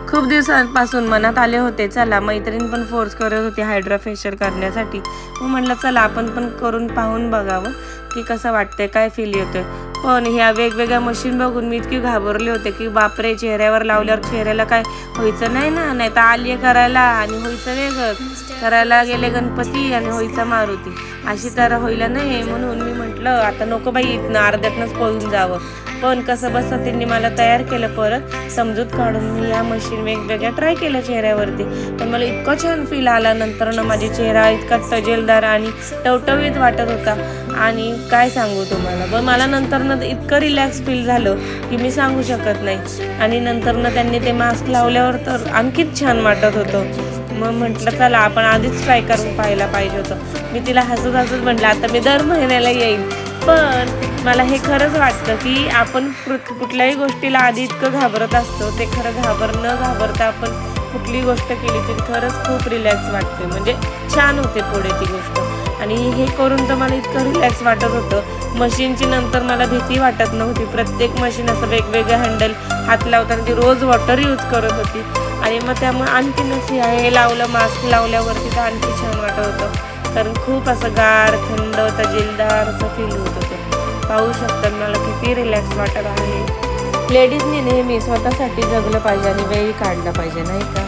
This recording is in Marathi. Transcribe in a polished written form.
खूप दिवसांपासून मनात आले होते, चला मैत्रीण पण फोर्स करत होती हायड्रा फेशियल करण्यासाठी. मग म्हटलं चला आपण पण करून पाहून बघावं की कसं वाटतंय, काय फील येतोय. पण ह्या वेगवेगळ्या मशीन बघून मी इतकी घाबरले होते की बापरे, चेहऱ्यावर लावल्यावर चेहऱ्याला काय व्हायचं नाही ना, नाही तर आली करायला आणि व्हायचं वेगळंच, करायला गेले गणपती आणि व्हायचा मारुती, अशी तर होईला नाही. म्हणून मी म्हटलं आता नको बाई, इथनं अर्ध्यातनंच पळून जावं. पण कसं बसं त्यांनी मला तयार केलं, परत समजूत काढून मी या मशीन वेगवेगळ्या ट्राय केल्या चेहऱ्यावरती. पण मला इतकं छान फील आला नंतर ना, माझी चेहरा इतका तजेलदार आणि टवटवीत वाटत होता आणि काय सांगू तुम्हाला. पण मला नंतर ना इतकं रिलॅक्स फील झालं की मी सांगू शकत नाही. आणि नंतर ना त्यांनी ते मास्क लावल्यावर तर आणखीच छान वाटत होतं. मग म्हटलं चला आपण आधीच ट्राय करून पाहायला पाहिजे होतं. मी तिला हसत हसत म्हटलं आता मी दर महिन्याला येईल. पण मला हे खरंच वाटतं की आपण कुठल्याही गोष्टीला आधी इतकं घाबरत असतो, ते खरं न घाबरता आपण कुठली गोष्ट केली तरी खरंच खूप रिलॅक्स वाटते, म्हणजे छान होते पुढे ती गोष्ट. आणि हे करून तर मला इतकं रिलॅक्स वाटत होतं. मशीनची नंतर मला भीती वाटत नव्हती. प्रत्येक मशीन असं वेगवेगळं हँडल हात लावताना ती रोज वॉटर यूज करत होती. आणि मग त्यामुळे आणखीनच हे लावलं, मास्क लावल्यावरती तर आणखी छान वाटत होतं. कारण खूप असं गार, थंड, तजेलदार असं फील होत होतं. पाहू शकतात मला किती रिलॅक्स वाटत आहे. लेडीजनी नेहमी स्वतःसाठी जगलं पाहिजे आणि वेळ काढला पाहिजे, नाही का?